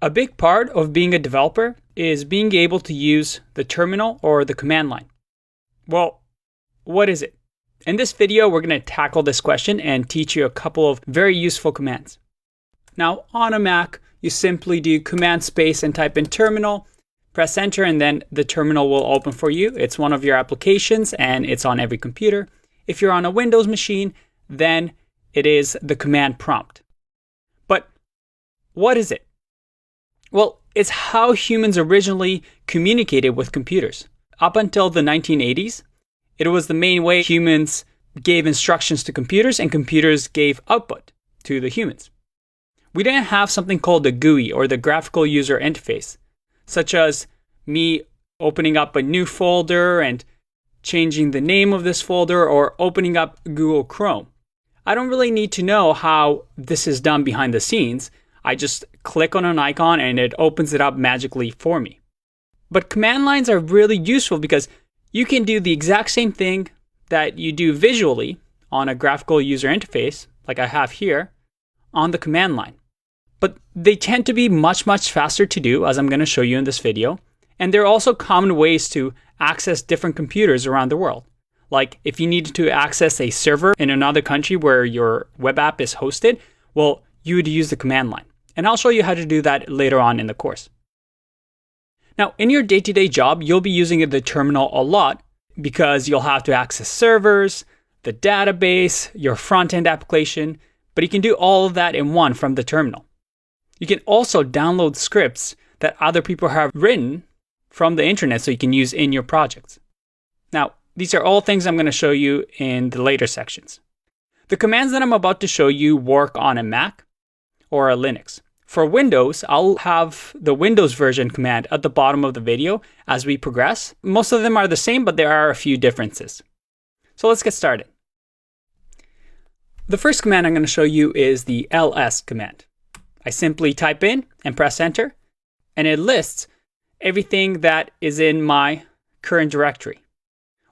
A big part of being a developer is being able to use the terminal or the command line. Well, what is it? In this video, we're going to tackle this question and teach you a couple of very useful commands. Now, on a Mac, you simply do command space and type in terminal, press enter, and then the terminal will open for you. It's one of your applications and it's on every computer. If you're on a Windows machine, then it is the command prompt. But what is it? Well, it's how humans originally communicated with computers. Up until the 1980s, it was the main way humans gave instructions to computers and computers gave output to the humans. We didn't have something called the GUI or the graphical user interface, such as me opening up a new folder and changing the name of this folder or opening up Google Chrome. I don't really need to know how this is done behind the scenes. I just click on an icon and it opens it up magically for me. But command lines are really useful because you can do the exact same thing that you do visually on a graphical user interface, like I have here, on the command line. But they tend to be much faster to do, as I'm going to show you in this video. And there are also common ways to access different computers around the world. Like if you needed to access a server in another country where your web app is hosted, well, you would use the command line. And I'll show you how to do that later on in the course. Now, in your day-to-day job, you'll be using the terminal a lot because you'll have to access servers, the database, your front-end application, but you can do all of that in one from the terminal. You can also download scripts that other people have written from the internet so you can use in your projects. Now, these are all things I'm going to show you in the later sections. The commands that I'm about to show you work on a Mac or a Linux. For Windows, I'll have the Windows version command at the bottom of the video as we progress. Most of them are the same, but there are a few differences. So let's get started. The first command I'm going to show you is the ls command. I simply type in and press enter, and it lists everything that is in my current directory.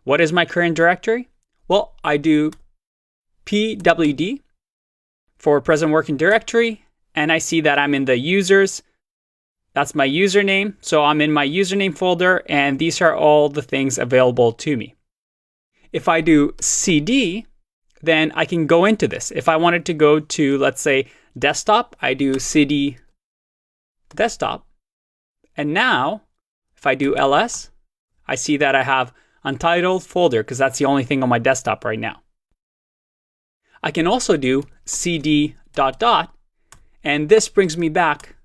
What is my current directory? Well, I do pwd for present working directory, and I see that I'm in the users. That's my username. So I'm in my username folder, and these are all the things available to me. If I do cd, then I can go into this. If I wanted to go to, let's say, desktop, I do cd desktop. And now, if I do ls, I see that I have untitled folder because that's the only thing on my desktop right now. I can also do cd ... And this brings me back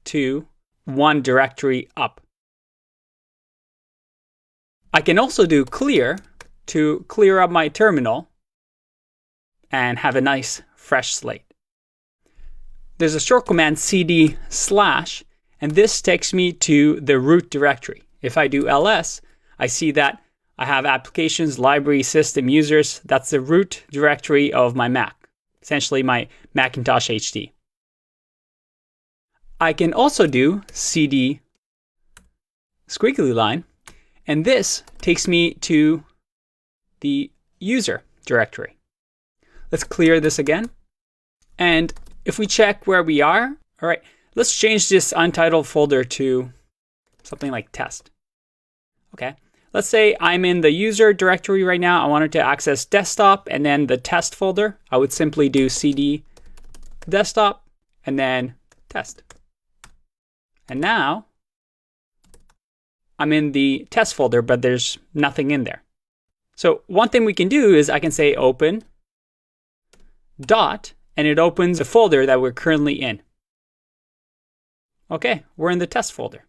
to one directory up. I can also do clear to clear up my terminal and have a nice fresh slate. There's a short command cd/, and this takes me to the root directory. If I do ls, I see that I have applications, library, system, users. That's the root directory of my Mac, essentially my Macintosh HD. I can also do cd squiggly line, and this takes me to the user directory. Let's clear this again. And if we check where we are, all right, let's change this untitled folder to something like test. Okay, let's say I'm in the user directory right now. I wanted to access desktop and then the test folder. I would simply do cd desktop and then test. And now I'm in the test folder, but there's nothing in there. So one thing we can do is I can say open dot, and it opens the folder that we're currently in. Okay, we're in the test folder.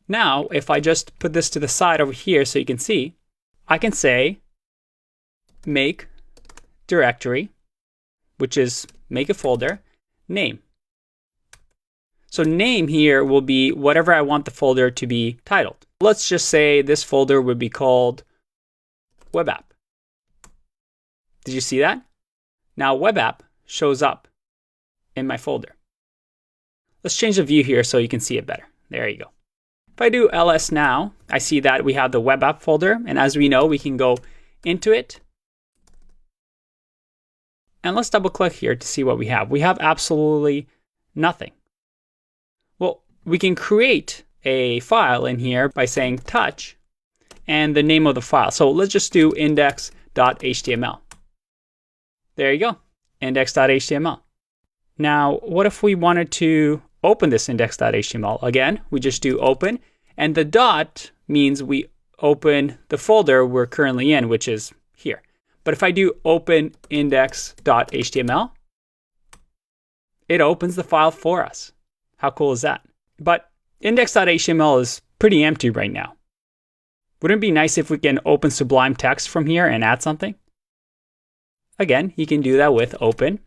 Now, if I just put this to the side over here so you can see, I can say make directory, which is make a folder, name. So name here will be whatever I want the folder to be titled. Let's just say this folder would be called web app. Did you see that? Now web app shows up in my folder. Let's change the view here so you can see it better. There you go. If I do ls now, I see that we have the web app folder, and as we know, we can go into it. And let's double click here to see what we have. We have absolutely nothing. Well, we can create a file in here by saying touch and the name of the file. So let's just do index.html. There you go, index.html. Now, what if we wanted to open this index.html? Again, we just do open, and the dot means we open the folder we're currently in, which is here. But if I do open index.html, it opens the file for us. How cool is that? But index.html is pretty empty right now. Wouldn't it be nice if we can open Sublime Text from here and add something? Again, you can do that with open.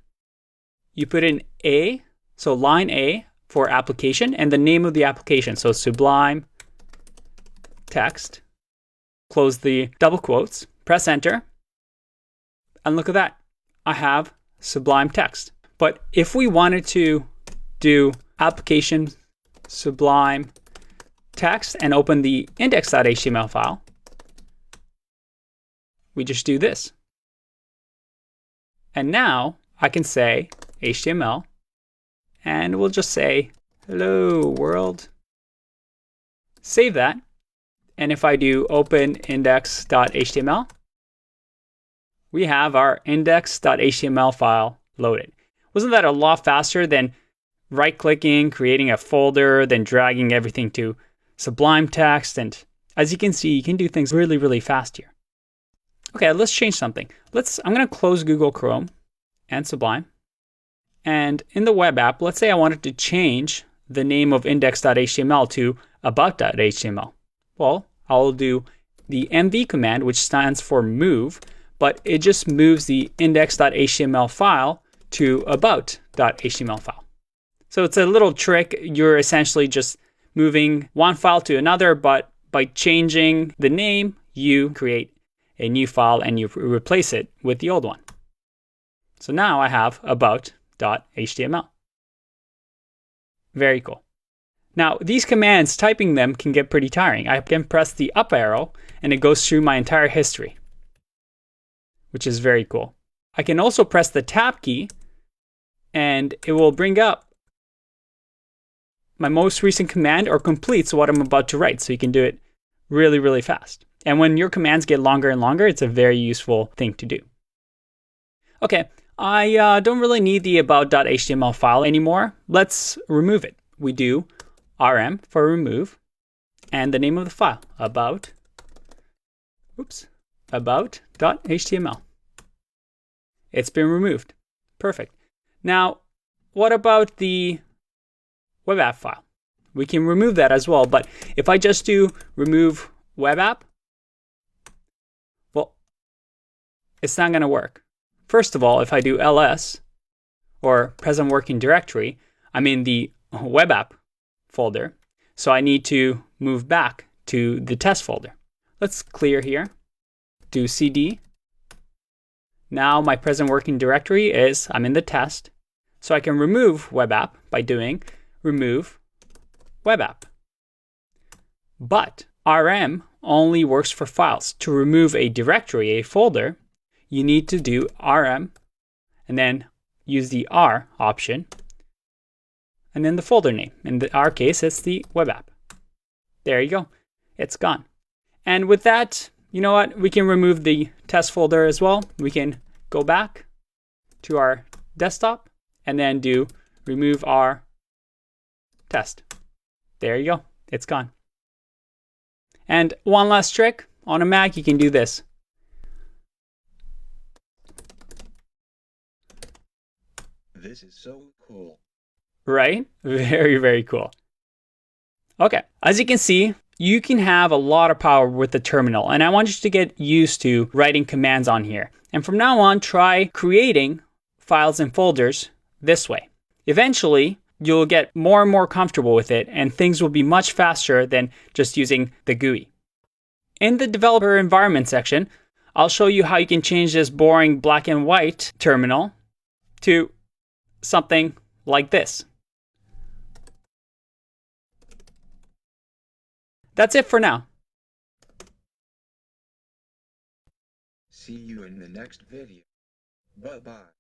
You put in A, so line A for application, and the name of the application. So Sublime Text. Close the double quotes, press enter, and look at that. I have Sublime Text. But if we wanted to do application Sublime Text and open the index.html file, we just do this. And now I can say HTML, and we'll just say, hello world. Save that. And if I do open index.html, we have our index.html file loaded. Wasn't that a lot faster than right-clicking, creating a folder, then dragging everything to Sublime Text? And as you can see, you can do things really, really fast here. Okay, let's change something. I'm going to close Google Chrome and Sublime. And in the web app, let's say I wanted to change the name of index.html to about.html. Well, I'll do the mv command, which stands for move, but it just moves the index.html file to about.html file. So it's a little trick. You're essentially just moving one file to another, but by changing the name, you create a new file and you replace it with the old one. So now I have about.html. Very cool. Now, these commands, typing them can get pretty tiring. I can press the up arrow and it goes through my entire history, which is very cool. I can also press the tab key and it will bring up my most recent command or completes what I'm about to write. So you can do it really, really fast. And when your commands get longer and longer, it's a very useful thing to do. Okay, I don't really need the about.html file anymore. Let's remove it. We do rm for remove and the name of the file, about.html. It's been removed. Perfect. Now, what about the web app file? We can remove that as well, but if I just do remove web app, well, it's not going to work. First of all, if I do ls or present working directory, I'm in the web app folder, so I need to move back to the test folder. Let's clear here, do cd. Now my present working directory is, I'm in the test, so I can remove web app by doing remove web app. But rm only works for files. To remove a directory, a folder, you need to do rm and then use the r option and then the folder name. In our case, it's the web app. There you go. It's gone. And with that, you know what? We can remove the test folder as well. We can go back to our desktop and then do remove our test. There you go. It's gone. And one last trick. On a Mac, you can do this. This is so cool. Right? Very, very cool. Okay, as you can see, you can have a lot of power with the terminal, and I want you to get used to writing commands on here. And from now on, try creating files and folders this way. Eventually, you'll get more and more comfortable with it, and things will be much faster than just using the GUI. In the developer environment section, I'll show you how you can change this boring black and white terminal to something like this. That's it for now. See you in the next video. Bye-bye.